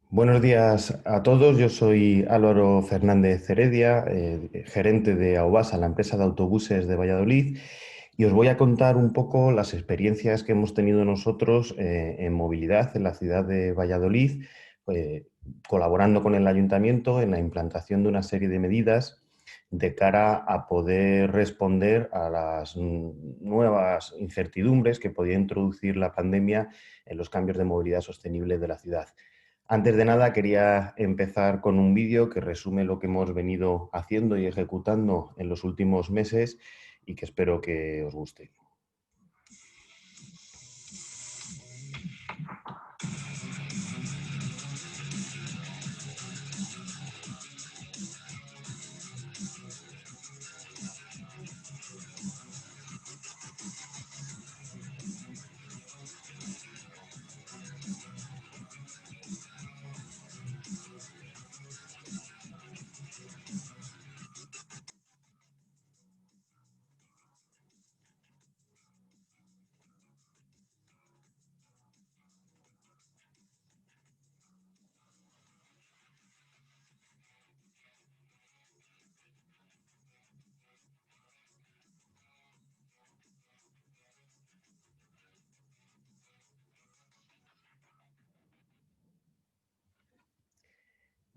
Buenos días a todos, yo soy Álvaro Fernández Heredia, gerente de Aubasa, la empresa de autobuses de Valladolid, y os voy a contar un poco las experiencias que hemos tenido nosotros en movilidad en la ciudad de Valladolid, eh, colaborando con el ayuntamiento en la implantación de una serie de medidas de cara a poder responder a las nuevas incertidumbres que podía introducir la pandemia en los cambios de movilidad sostenible de la ciudad. Antes de nada, quería empezar con un vídeo que resume lo que hemos venido haciendo y ejecutando en los últimos meses y que espero que os guste.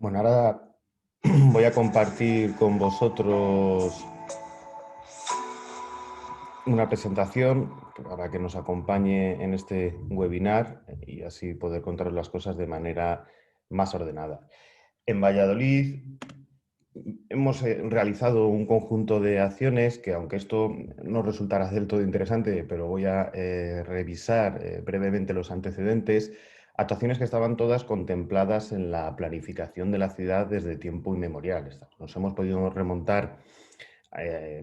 Bueno, ahora voy a compartir con vosotros una presentación para que nos acompañe en este webinar y así poder contaros las cosas de manera más ordenada. En Valladolid hemos realizado un conjunto de acciones que, aunque esto no resultará del todo interesante, pero voy a revisar brevemente los antecedentes, actuaciones que estaban todas contempladas en la planificación de la ciudad desde tiempo inmemorial. Nos hemos podido remontar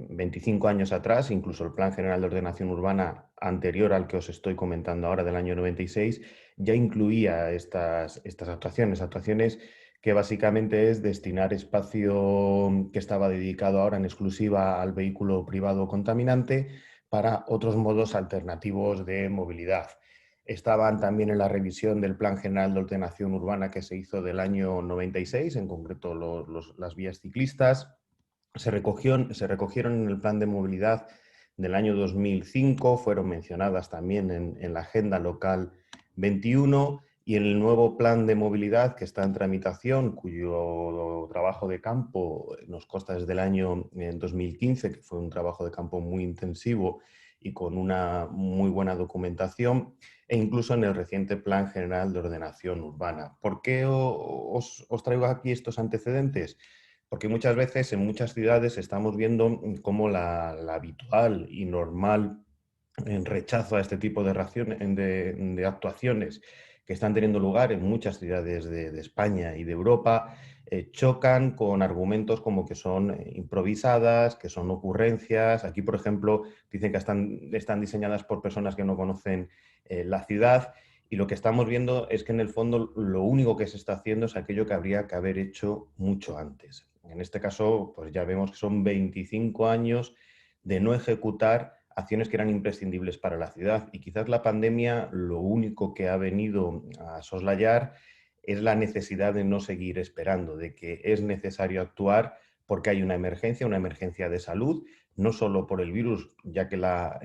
25 años atrás, incluso el Plan General de Ordenación Urbana anterior al que os estoy comentando ahora, del año 96, ya incluía estas actuaciones que básicamente es destinar espacio que estaba dedicado ahora en exclusiva al vehículo privado contaminante para otros modos alternativos de movilidad. Estaban también en la revisión del Plan General de Ordenación Urbana que se hizo del año 96, en concreto las vías ciclistas. Se recogieron en el plan de movilidad del año 2005, fueron mencionadas también en la Agenda Local 21 y en el nuevo plan de movilidad que está en tramitación, cuyo trabajo de campo nos consta desde el año 2015, que fue un trabajo de campo muy intensivo y con una muy buena documentación, e incluso en el reciente Plan General de Ordenación Urbana. ¿Por qué os traigo aquí estos antecedentes? Porque muchas veces en muchas ciudades estamos viendo cómo la habitual y normal en rechazo a este tipo de actuaciones que están teniendo lugar en muchas ciudades de España y de Europa chocan con argumentos como que son improvisadas, que son ocurrencias. Aquí, por ejemplo, dicen que están diseñadas por personas que no conocen la ciudad. Y lo que estamos viendo es que en el fondo lo único que se está haciendo es aquello que habría que haber hecho mucho antes. En este caso, pues ya vemos que son 25 años de no ejecutar acciones que eran imprescindibles para la ciudad. Y quizás la pandemia lo único que ha venido a soslayar es la necesidad de no seguir esperando, de que es necesario actuar porque hay una emergencia de salud, no solo por el virus, ya que la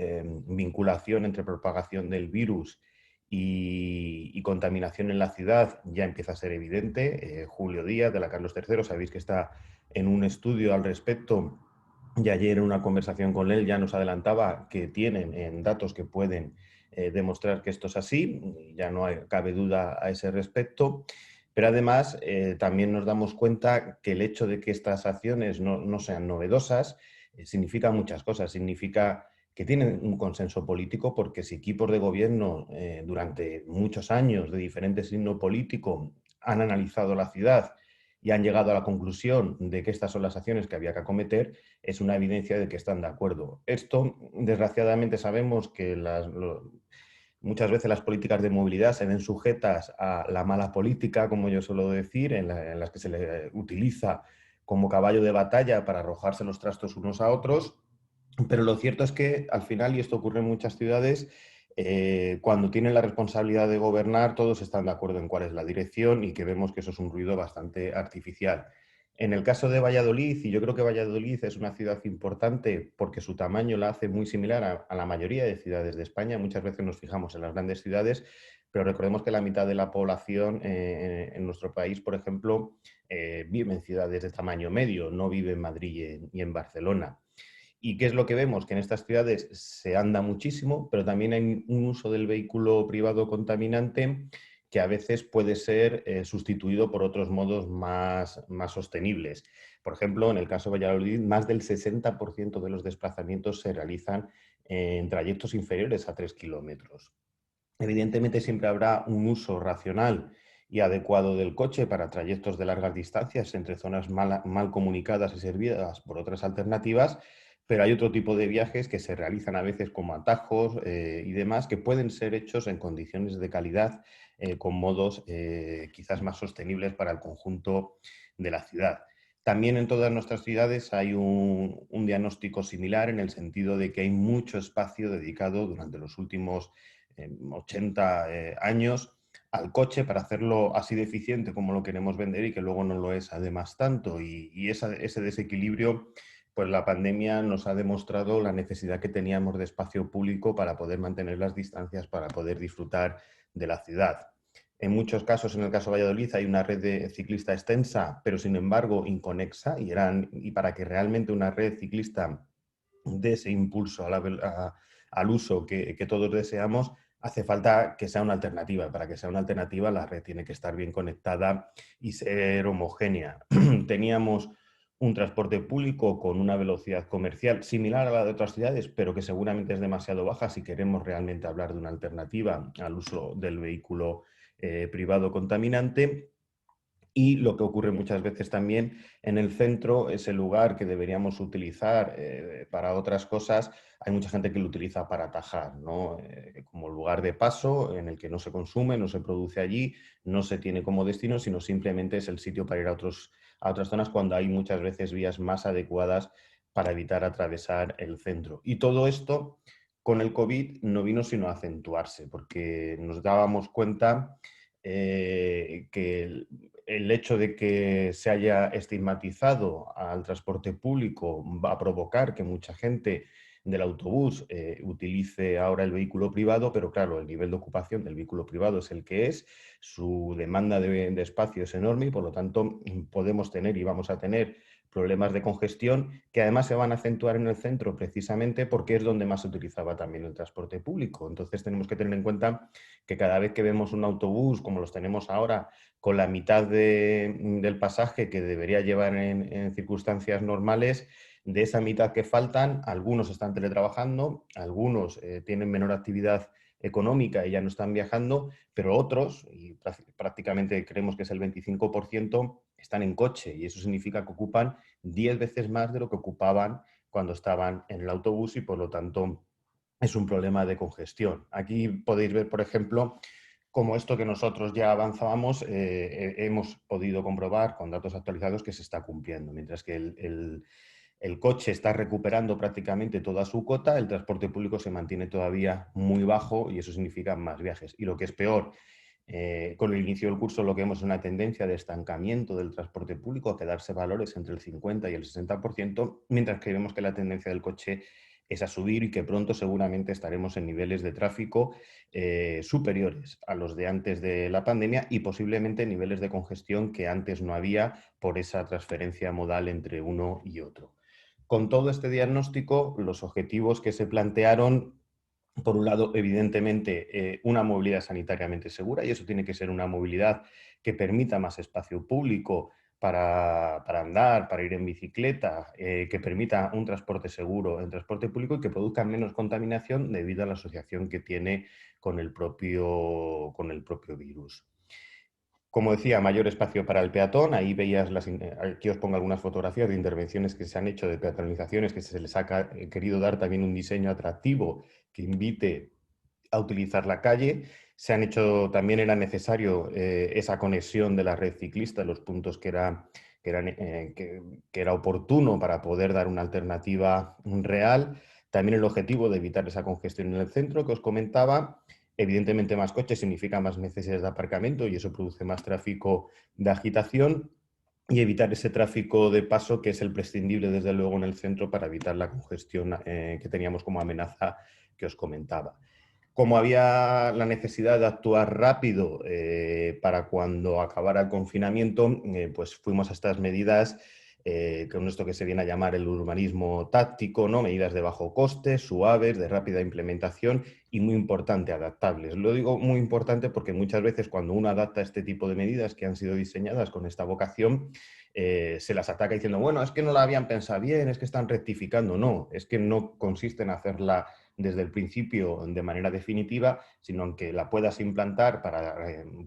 vinculación entre propagación del virus y contaminación en la ciudad ya empieza a ser evidente. Julio Díaz, de la Carlos III, sabéis que está en un estudio al respecto y ayer en una conversación con él ya nos adelantaba que tienen datos que pueden demostrar que esto es así, ya no cabe duda a ese respecto, pero además también nos damos cuenta que el hecho de que estas acciones no sean novedosas significa muchas cosas, significa que tienen un consenso político, porque si equipos de gobierno durante muchos años de diferente signo político han analizado la ciudad y han llegado a la conclusión de que estas son las acciones que había que acometer, es una evidencia de que están de acuerdo. Esto, desgraciadamente, sabemos que muchas veces las políticas de movilidad se ven sujetas a la mala política, como yo suelo decir, en las que se le utiliza como caballo de batalla para arrojarse los trastos unos a otros. Pero lo cierto es que al final, y esto ocurre en muchas ciudades, Cuando tienen la responsabilidad de gobernar, todos están de acuerdo en cuál es la dirección y que vemos que eso es un ruido bastante artificial. En el caso de Valladolid, y yo creo que Valladolid es una ciudad importante porque su tamaño la hace muy similar a la mayoría de ciudades de España. Muchas veces nos fijamos en las grandes ciudades, pero recordemos que la mitad de la población en nuestro país, por ejemplo, vive en ciudades de tamaño medio, no vive en Madrid y en Barcelona. ¿Y qué es lo que vemos? Que en estas ciudades se anda muchísimo, pero también hay un uso del vehículo privado contaminante que a veces puede ser sustituido por otros modos más sostenibles. Por ejemplo, en el caso de Valladolid, más del 60% de los desplazamientos se realizan en trayectos inferiores a 3 kilómetros. Evidentemente siempre habrá un uso racional y adecuado del coche para trayectos de largas distancias entre zonas mal comunicadas y servidas por otras alternativas, pero hay otro tipo de viajes que se realizan a veces como atajos y demás que pueden ser hechos en condiciones de calidad con modos quizás más sostenibles para el conjunto de la ciudad. También en todas nuestras ciudades hay un diagnóstico similar en el sentido de que hay mucho espacio dedicado durante los últimos 80 años al coche para hacerlo así de eficiente como lo queremos vender y que luego no lo es además tanto. Y ese desequilibrio, pues la pandemia nos ha demostrado la necesidad que teníamos de espacio público para poder mantener las distancias, para poder disfrutar de la ciudad. En muchos casos, en el caso de Valladolid, hay una red de ciclista extensa, pero sin embargo inconexa, y para que realmente una red ciclista dé ese impulso al uso que todos deseamos, hace falta que sea una alternativa. Para que sea una alternativa, la red tiene que estar bien conectada y ser homogénea. Teníamos un transporte público con una velocidad comercial similar a la de otras ciudades, pero que seguramente es demasiado baja si queremos realmente hablar de una alternativa al uso del vehículo privado contaminante. Y lo que ocurre muchas veces también en el centro, ese lugar que deberíamos utilizar para otras cosas, hay mucha gente que lo utiliza para atajar, ¿no? Como lugar de paso en el que no se consume, no se produce allí, no se tiene como destino, sino simplemente es el sitio para ir a otras zonas cuando hay muchas veces vías más adecuadas para evitar atravesar el centro. Y todo esto con el COVID no vino sino a acentuarse, porque nos dábamos cuenta que el hecho de que se haya estigmatizado al transporte público va a provocar que mucha gente del autobús utilice ahora el vehículo privado, pero claro, el nivel de ocupación del vehículo privado es el que es, su demanda de espacio es enorme y por lo tanto podemos tener y vamos a tener problemas de congestión que además se van a acentuar en el centro precisamente porque es donde más se utilizaba también el transporte público. Entonces tenemos que tener en cuenta que cada vez que vemos un autobús como los tenemos ahora con la mitad del pasaje que debería llevar en circunstancias normales, de esa mitad que faltan, algunos están teletrabajando, algunos tienen menor actividad económica y ya no están viajando, pero otros, y prácticamente creemos que es el 25%, están en coche y eso significa que ocupan 10 veces más de lo que ocupaban cuando estaban en el autobús y por lo tanto es un problema de congestión. Aquí podéis ver, por ejemplo, cómo esto que nosotros ya avanzábamos hemos podido comprobar con datos actualizados que se está cumpliendo, mientras que el coche está recuperando prácticamente toda su cota, el transporte público se mantiene todavía muy bajo y eso significa más viajes. Y lo que es peor, con el inicio del curso lo que vemos es una tendencia de estancamiento del transporte público a quedarse valores entre el 50 y el 60%, mientras que vemos que la tendencia del coche es a subir y que pronto seguramente estaremos en niveles de tráfico superiores a los de antes de la pandemia y posiblemente niveles de congestión que antes no había por esa transferencia modal entre uno y otro. Con todo este diagnóstico, los objetivos que se plantearon, por un lado, evidentemente, una movilidad sanitariamente segura, y eso tiene que ser una movilidad que permita más espacio público para andar, para ir en bicicleta, que permita un transporte seguro en transporte público y que produzca menos contaminación debido a la asociación que tiene con el propio virus. Como decía, mayor espacio para el peatón. Ahí veías, aquí os pongo algunas fotografías de intervenciones que se han hecho de peatonalizaciones, que se les ha querido dar también un diseño atractivo que invite a utilizar la calle. Se han hecho, también era necesario esa conexión de la red ciclista, los puntos que era oportuno para poder dar una alternativa real. También el objetivo de evitar esa congestión en el centro que os comentaba. Evidentemente más coches significa más necesidades de aparcamiento y eso produce más tráfico de agitación, y evitar ese tráfico de paso que es el prescindible desde luego en el centro para evitar la congestión que teníamos como amenaza que os comentaba. Como había la necesidad de actuar rápido para cuando acabara el confinamiento, pues fuimos a estas medidas con esto que se viene a llamar el urbanismo táctico, ¿no? Medidas de bajo coste, suaves, de rápida implementación y muy importante, adaptables. Lo digo muy importante porque muchas veces cuando uno adapta este tipo de medidas que han sido diseñadas con esta vocación, se las ataca diciendo, bueno, es que no la habían pensado bien, es que están rectificando. No, es que no consiste en hacerla desde el principio de manera definitiva, sino en que la puedas implantar para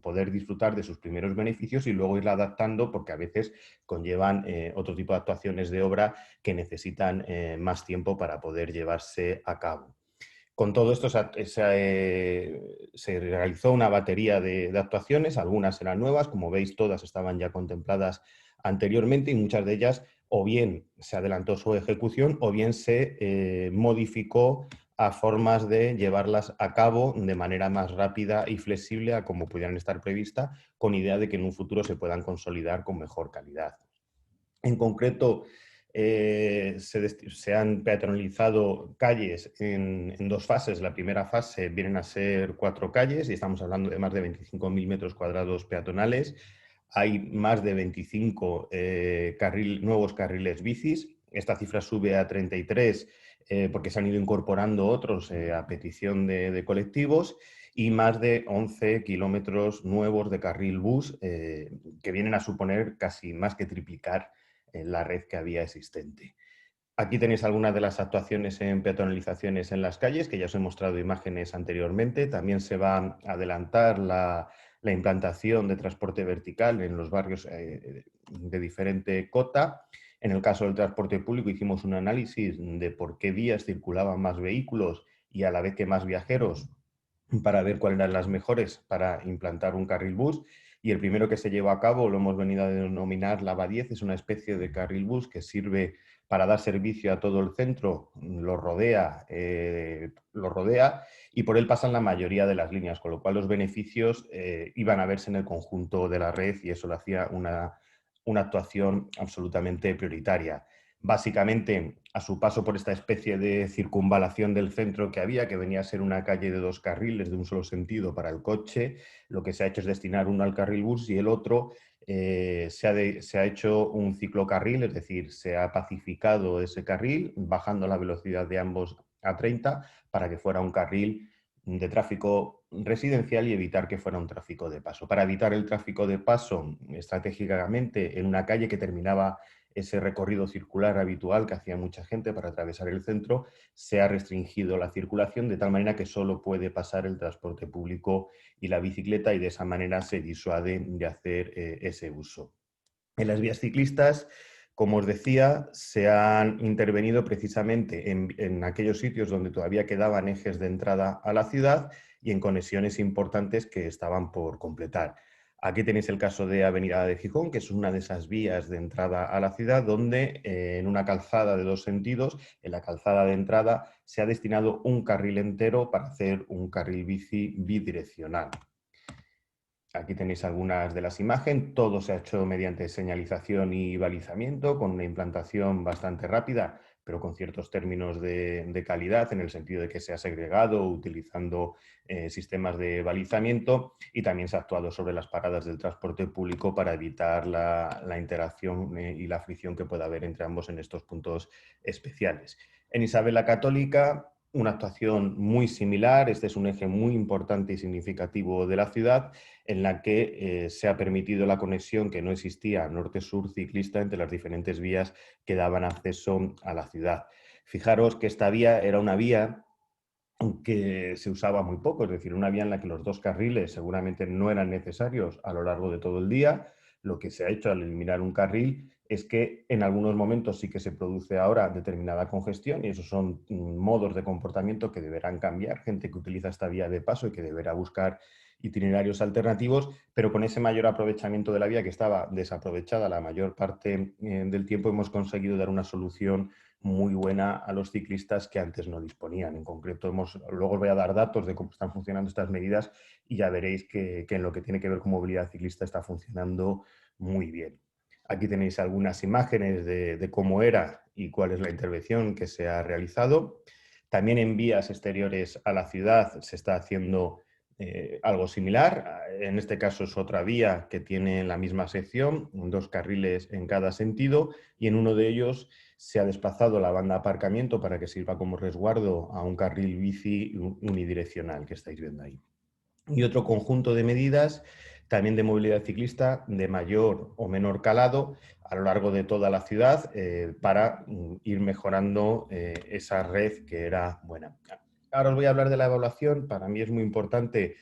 poder disfrutar de sus primeros beneficios y luego irla adaptando porque a veces conllevan otro tipo de actuaciones de obra que necesitan más tiempo para poder llevarse a cabo. Con todo esto se realizó una batería de actuaciones, algunas eran nuevas, como veis todas estaban ya contempladas anteriormente y muchas de ellas o bien se adelantó su ejecución o bien se modificó a formas de llevarlas a cabo de manera más rápida y flexible a como pudieran estar previstas, con idea de que en un futuro se puedan consolidar con mejor calidad. En concreto, se han peatonalizado calles en dos fases. La primera fase vienen a ser 4 calles y estamos hablando de más de 25.000 metros cuadrados peatonales. Hay más de 25 nuevos carriles bicis. Esta cifra sube a 33 porque se han ido incorporando otros a petición de colectivos, y más de 11 kilómetros nuevos de carril bus que vienen a suponer casi más que triplicar en la red que había existente. Aquí tenéis algunas de las actuaciones en peatonalizaciones en las calles, que ya os he mostrado imágenes anteriormente. También se va a adelantar la implantación de transporte vertical en los barrios de diferente cota. En el caso del transporte público hicimos un análisis de por qué vías circulaban más vehículos y a la vez que más viajeros para ver cuáles eran las mejores para implantar un carril bus. Y el primero que se llevó a cabo lo hemos venido a denominar Lava 10, es una especie de carril bus que sirve para dar servicio a todo el centro, lo rodea y por él pasan la mayoría de las líneas, con lo cual los beneficios iban a verse en el conjunto de la red y eso lo hacía una actuación absolutamente prioritaria. Básicamente, a su paso por esta especie de circunvalación del centro que había, que venía a ser una calle de 2 carriles de un solo sentido para el coche, lo que se ha hecho es destinar uno al carril bus y el otro se ha hecho un ciclocarril, es decir, se ha pacificado ese carril, bajando la velocidad de ambos a 30 para que fuera un carril de tráfico residencial y evitar que fuera un tráfico de paso. Para evitar el tráfico de paso, estratégicamente, en una calle que terminaba ese recorrido circular habitual que hacía mucha gente para atravesar el centro, se ha restringido la circulación de tal manera que solo puede pasar el transporte público y la bicicleta y de esa manera se disuade de hacer ese uso. En las vías ciclistas, como os decía, se han intervenido precisamente en aquellos sitios donde todavía quedaban ejes de entrada a la ciudad y en conexiones importantes que estaban por completar. Aquí tenéis el caso de Avenida de Gijón, que es una de esas vías de entrada a la ciudad, donde en una calzada de 2 sentidos, en la calzada de entrada, se ha destinado un carril entero para hacer un carril bici bidireccional. Aquí tenéis algunas de las imágenes, todo se ha hecho mediante señalización y balizamiento, con una implantación bastante rápida, pero con ciertos términos de calidad, en el sentido de que se ha segregado utilizando sistemas de balizamiento, y también se ha actuado sobre las paradas del transporte público para evitar la interacción y la fricción que pueda haber entre ambos en estos puntos especiales. En Isabel la Católica, una actuación muy similar, este es un eje muy importante y significativo de la ciudad, en la que se ha permitido la conexión que no existía norte-sur ciclista entre las diferentes vías que daban acceso a la ciudad. Fijaros que esta vía era una vía que se usaba muy poco, es decir, una vía en la que los 2 carriles seguramente no eran necesarios a lo largo de todo el día. Lo que se ha hecho al eliminar un carril es que en algunos momentos sí que se produce ahora determinada congestión y esos son modos de comportamiento que deberán cambiar, gente que utiliza esta vía de paso y que deberá buscar itinerarios alternativos, pero con ese mayor aprovechamiento de la vía que estaba desaprovechada la mayor parte del tiempo, hemos conseguido dar una solución muy buena a los ciclistas que antes no disponían. En concreto, luego os voy a dar datos de cómo están funcionando estas medidas y ya veréis que en lo que tiene que ver con movilidad ciclista está funcionando muy bien. Aquí tenéis algunas imágenes de cómo era y cuál es la intervención que se ha realizado. También en vías exteriores a la ciudad se está haciendo algo similar. En este caso es otra vía que tiene la misma sección, 2 carriles en cada sentido, y en uno de ellos se ha desplazado la banda de aparcamiento para que sirva como resguardo a un carril bici unidireccional que estáis viendo ahí. Y otro conjunto de medidas también de movilidad ciclista de mayor o menor calado a lo largo de toda la ciudad para ir mejorando esa red que era buena. Ahora os voy a hablar de la evaluación. Para mí es muy importante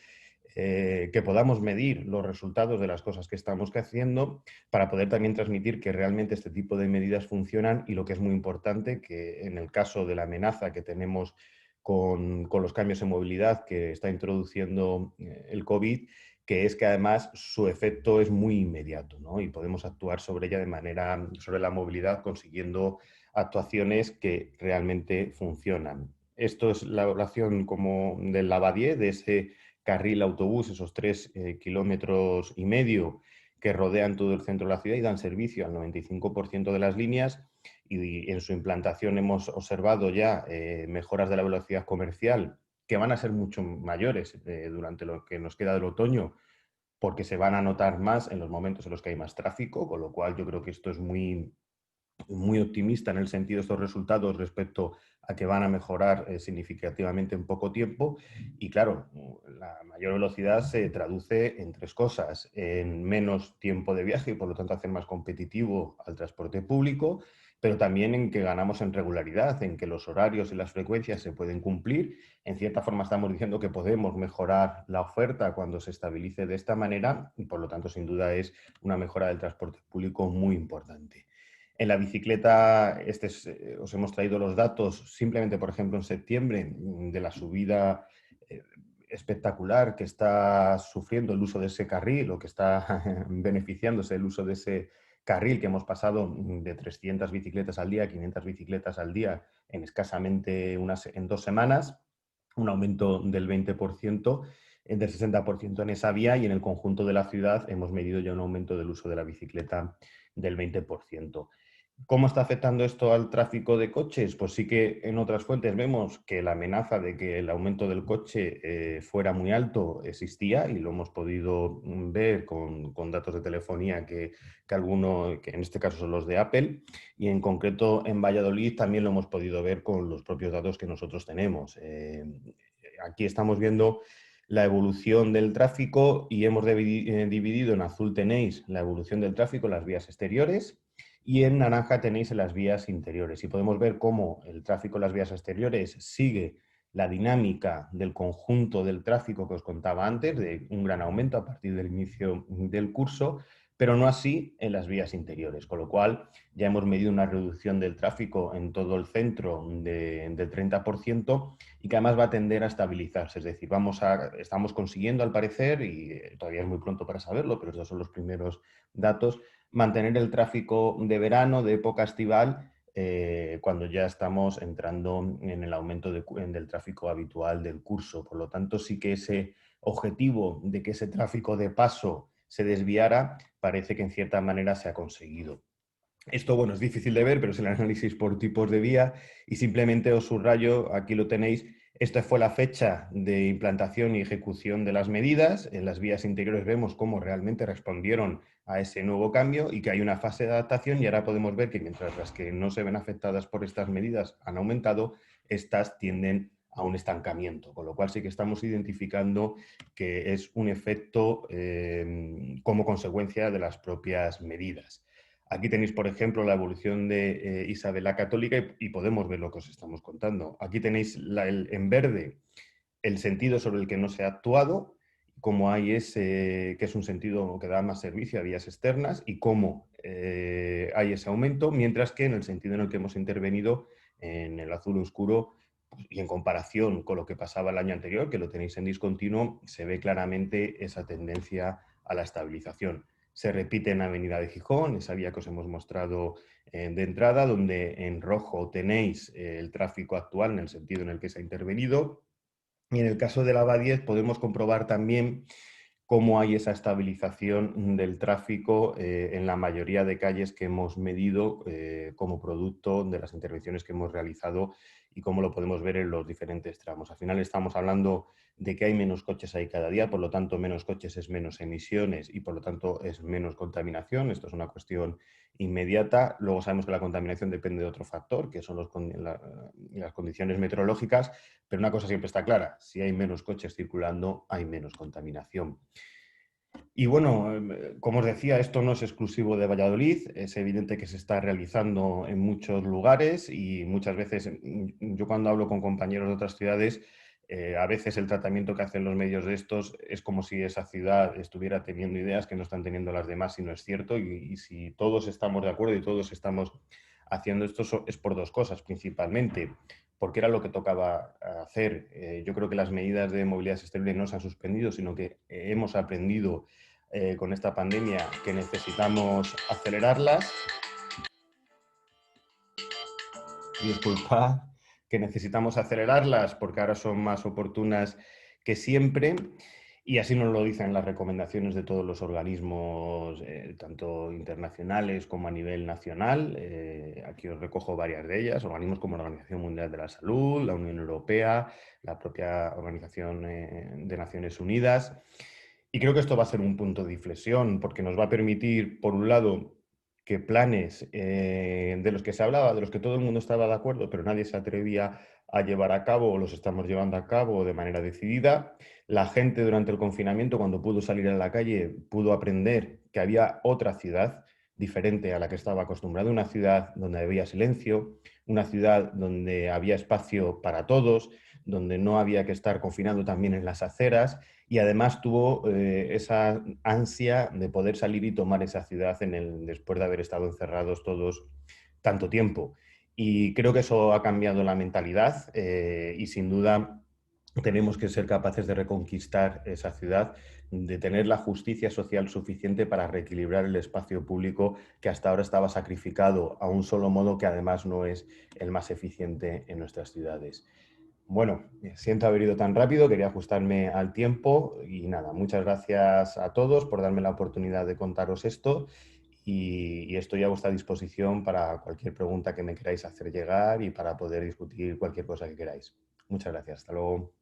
que podamos medir los resultados de las cosas que estamos haciendo para poder también transmitir que realmente este tipo de medidas funcionan y, lo que es muy importante, que en el caso de la amenaza que tenemos con los cambios en movilidad que está introduciendo el COVID, que es que además su efecto es muy inmediato, ¿no? Y podemos actuar sobre ella sobre la movilidad, consiguiendo actuaciones que realmente funcionan. Esto es la evaluación como del Lavadier, de ese carril autobús, esos 3,5 kilómetros que rodean todo el centro de la ciudad y dan servicio al 95% de las líneas. Y en su implantación hemos observado ya mejoras de la velocidad comercial que van a ser mucho mayores durante lo que nos queda del otoño, porque se van a notar más en los momentos en los que hay más tráfico, con lo cual yo creo que esto es muy optimista en el sentido de estos resultados respecto a que van a mejorar significativamente en poco tiempo. Y claro, la mayor velocidad se traduce en 3 cosas: en menos tiempo de viaje y por lo tanto hacer más competitivo al transporte público, pero también en que ganamos en regularidad, en que los horarios y las frecuencias se pueden cumplir. En cierta forma estamos diciendo que podemos mejorar la oferta cuando se estabilice de esta manera y por lo tanto sin duda es una mejora del transporte público muy importante. En la bicicleta, os hemos traído los datos simplemente, por ejemplo, en septiembre, de la subida espectacular que está sufriendo el uso de ese carril, o que está beneficiándose el uso de ese carril, que hemos pasado de 300 bicicletas al día a 500 bicicletas al día en escasamente en 2 semanas, un aumento del 20%, del 60% en esa vía, y en el conjunto de la ciudad hemos medido ya un aumento del uso de la bicicleta del 20%. ¿Cómo está afectando esto al tráfico de coches? Pues sí que en otras fuentes vemos que la amenaza de que el aumento del coche fuera muy alto existía, y lo hemos podido ver con datos de telefonía que en este caso son los de Apple, y en concreto en Valladolid también lo hemos podido ver con los propios datos que nosotros tenemos. Aquí estamos viendo la evolución del tráfico y hemos dividido: en azul tenéis la evolución del tráfico en las vías exteriores y en naranja tenéis en las vías interiores. Y podemos ver cómo el tráfico en las vías exteriores sigue la dinámica del conjunto del tráfico que os contaba antes, de un gran aumento a partir del inicio del curso, pero no así en las vías interiores, con lo cual ya hemos medido una reducción del tráfico en todo el centro del 30%, y que además va a tender a estabilizarse. Es decir, estamos consiguiendo, al parecer, y todavía es muy pronto para saberlo, pero estos son los primeros datos, mantener el tráfico de verano, de época estival, cuando ya estamos entrando en el aumento del tráfico habitual del curso. Por lo tanto, sí que ese objetivo de que ese tráfico de paso se desviara parece que en cierta manera se ha conseguido. Esto, bueno, es difícil de ver, pero es el análisis por tipos de vía, y simplemente os subrayo, aquí lo tenéis, esta fue la fecha de implantación y ejecución de las medidas. En las vías interiores vemos cómo realmente respondieron a ese nuevo cambio y que hay una fase de adaptación, y ahora podemos ver que mientras las que no se ven afectadas por estas medidas han aumentado, estas tienden a un estancamiento, con lo cual sí que estamos identificando que es un efecto como consecuencia de las propias medidas. Aquí tenéis, por ejemplo, la evolución de Isabel la Católica y podemos ver lo que os estamos contando. Aquí tenéis en verde el sentido sobre el que no se ha actuado, cómo hay que es un sentido que da más servicio a vías externas, y cómo hay ese aumento, mientras que en el sentido en el que hemos intervenido, en el azul oscuro, y en comparación con lo que pasaba el año anterior, que lo tenéis en discontinuo, se ve claramente esa tendencia a la estabilización. Se repite en Avenida de Gijón, esa vía que os hemos mostrado de entrada, donde en rojo tenéis el tráfico actual en el sentido en el que se ha intervenido. Y en el caso de la AVA10 podemos comprobar también cómo hay esa estabilización del tráfico en la mayoría de calles que hemos medido como producto de las intervenciones que hemos realizado y cómo lo podemos ver en los diferentes tramos. Al final estamos hablando de que hay menos coches ahí cada día, por lo tanto menos coches es menos emisiones y por lo tanto es menos contaminación. Esto es una cuestión inmediata. Luego sabemos que la contaminación depende de otro factor, que son las condiciones meteorológicas, pero una cosa siempre está clara: si hay menos coches circulando, hay menos contaminación. Y bueno, como os decía, esto no es exclusivo de Valladolid, es evidente que se está realizando en muchos lugares y muchas veces, yo cuando hablo con compañeros de otras ciudades, a veces el tratamiento que hacen los medios de estos es como si esa ciudad estuviera teniendo ideas que no están teniendo las demás, y no es cierto. Y si todos estamos de acuerdo y todos estamos haciendo esto, es por dos cosas principalmente: porque era lo que tocaba hacer. Yo creo que las medidas de movilidad sostenible no se han suspendido, sino que hemos aprendido con esta pandemia que necesitamos acelerarlas. Disculpad, que necesitamos acelerarlas porque ahora son más oportunas que siempre. Y así nos lo dicen las recomendaciones de todos los organismos, tanto internacionales como a nivel nacional. Aquí os recojo varias de ellas: organismos como la Organización Mundial de la Salud, la Unión Europea, la propia Organización de Naciones Unidas. Y creo que esto va a ser un punto de inflexión, porque nos va a permitir, por un lado, que planes de los que se hablaba, de los que todo el mundo estaba de acuerdo, pero nadie se atrevía a llevar a cabo, o los estamos llevando a cabo de manera decidida. La gente durante el confinamiento, cuando pudo salir a la calle, pudo aprender que había otra ciudad diferente a la que estaba acostumbrado, una ciudad donde había silencio, una ciudad donde había espacio para todos, donde no había que estar confinado también en las aceras, y además tuvo esa ansia de poder salir y tomar esa ciudad después de haber estado encerrados todos tanto tiempo. Y creo que eso ha cambiado la mentalidad y sin duda tenemos que ser capaces de reconquistar esa ciudad, de tener la justicia social suficiente para reequilibrar el espacio público que hasta ahora estaba sacrificado a un solo modo, que además no es el más eficiente en nuestras ciudades. Bueno, siento haber ido tan rápido, quería ajustarme al tiempo y nada, muchas gracias a todos por darme la oportunidad de contaros esto, y estoy a vuestra disposición para cualquier pregunta que me queráis hacer llegar y para poder discutir cualquier cosa que queráis. Muchas gracias, hasta luego.